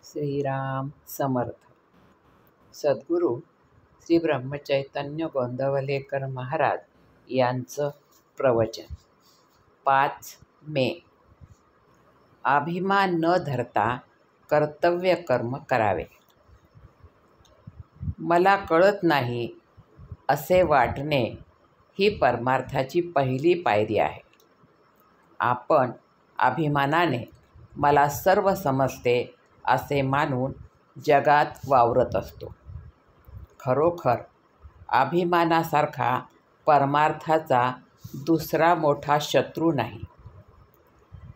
श्रीराम समर्थ. सद्गुरू श्री ब्रह्मचैतन्य गोंदवलेकर महाराज यांचं प्रवचन. 5 मे. अभिमान न धरता कर्तव्य कर्म करावे. मला कळत नाही असे वाटणे ही परमार्थाची पहिली पायरी आहे. आपण अभिमानाने मला सर्व समजते असे मानून जगात वावरत असतो. खरोखर अभिमानासारखा परमार्थाचा दुसरा मोठा शत्रू नाही.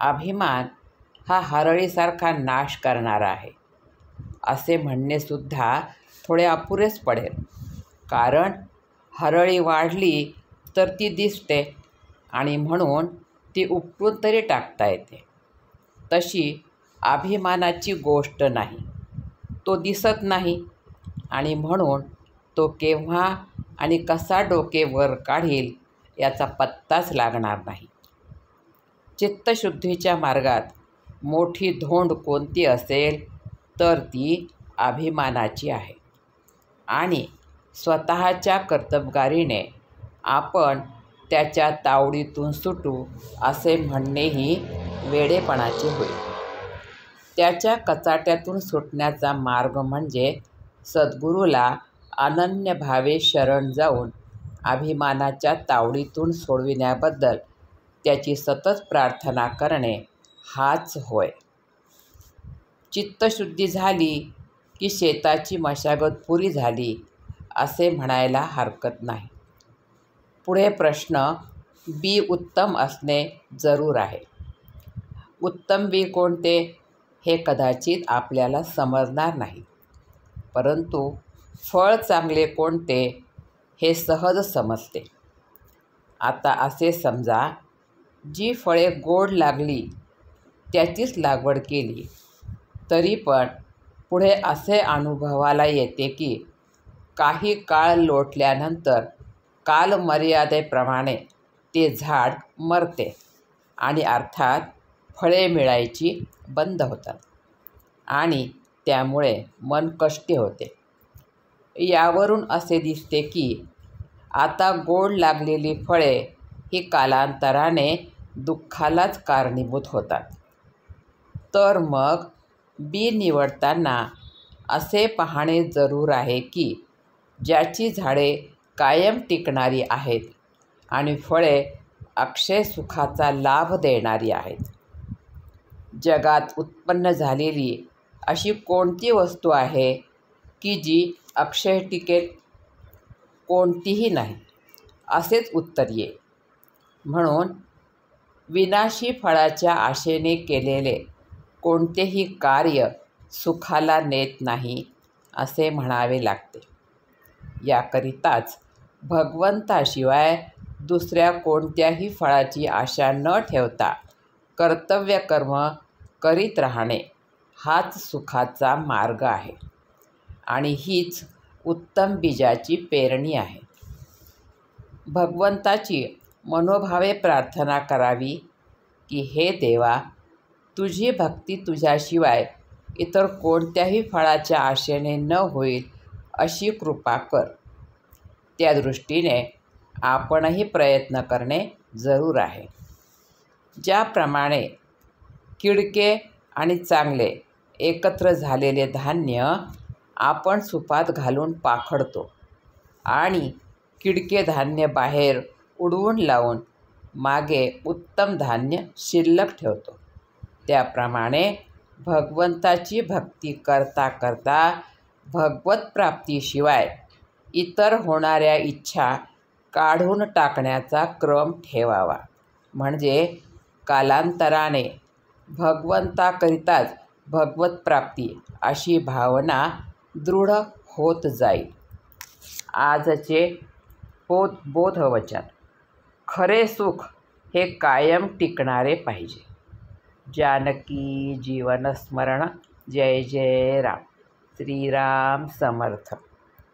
अभिमान हा हरळीसारखा नाश करणारा आहे असे म्हणणेसुद्धा थोडे अपुरेच पडेल. कारण हरळी वाढली तर ती दिसते आणि म्हणून ती उपटून तरी टाकता येते. तशी अभिमानाची गोष्ट नाही. तो दिसत नाही आणि म्हणून तो केव्हा आणि कसा डोके वर काढील याचा पत्ताच लागणार नाही. चित्तशुद्धीच्या मार्गात मोठी धोंड कोणती असेल तर ती अभिमानाची आहे. आणि स्वतःच्या कर्तबगारीने आपण त्याच्या तावडीतून सुटू असे म्हणणेही वेडेपणाचे होईल. त्याच्या कचाट्यातून सुटण्याचा मार्ग म्हणजे सद्गुरूला अनन्य भावे शरण जाऊन अभिमानाच्या तावडीतून सोडविण्याबद्दल त्याची सतत प्रार्थना करणे हाच होय. चित्तशुद्धी झाली की शेताची मशागत पुरी झाली असे म्हणायला हरकत नाही. पुढे प्रश्न बी उत्तम असणे जरूर आहे. उत्तम बी कोणते हे कदाचित आपल्याला समजणार नाही, परंतु फळ चांगले कोणते हे सहज समजते. आता असे समजा, जी फळे गोड लागली त्याचीच लागवड केली तरी पण पुढे असे अनुभवाला येते की काही काळ लोटल्यानंतर कालमर्यादेप्रमाणे ते झाड मरते आणि अर्थात फळे मिळायची बंद होतात आणि त्यामुळे मन कष्टी होते. यावरून असे दिसते की आता गोड लागलेली फळे ही कालांतराने दुःखालाच कारणीभूत होतात. तर मग बी निवडताना असे पाहणे जरूर आहे की ज्याची झाडे कायम टिकणारी आहेत आणि फळे अक्षय सुखाचा लाभ देणारी आहेत. जगात उत्पन्न झालेली अशी कोणती वस्तू आहे की जी अक्षय टिकेल? कोणतीही नाही असेच उत्तर येईल. म्हणून विनाशी फळाच्या आशेने केलेले कोणतेही कार्य सुखाला नेत नाही असे म्हणावे लागते. याकरिताच भगवंताशिवाय दुसऱ्या कोणत्याही फळाची आशा न ठेवता कर्तव्य कर्म करीत राहणे हाच सुखाचा मार्ग आहे आणि हीच उत्तम बीजाची पेरणी आहे. भगवंताची मनोभावे प्रार्थना करावी की हे देवा, तुझी भक्ती तुझ्याशिवाय इतर कोणत्याही फळाच्या आशेने न होईल अशी कृपा कर. त्या दृष्टीने आपणही प्रयत्न करणे जरूर आहे. ज्याप्रमाणे किडके आणि चांगले एकत्र झालेले धान्य आपण सुपात घालून पाखडतो आणि किडके धान्य बाहेर उडवून लावून मागे उत्तम धान्य शिल्लक ठेवतो, त्याप्रमाणे भगवंताची भक्ती करता करता भगवतप्राप्तीशिवाय इतर होणाऱ्या इच्छा काढून टाकण्याचा क्रम ठेवावा. म्हणजे कालांतराने भगवंताकरिताच भगवतप्राप्ती अशी भावना दृढ होत जाईल. आजचे बोधवचन. खरे सुख हे कायम टिकणारे पाहिजे. जानकी जीवन स्मरण. जय जय राम. श्रीराम समर्थ.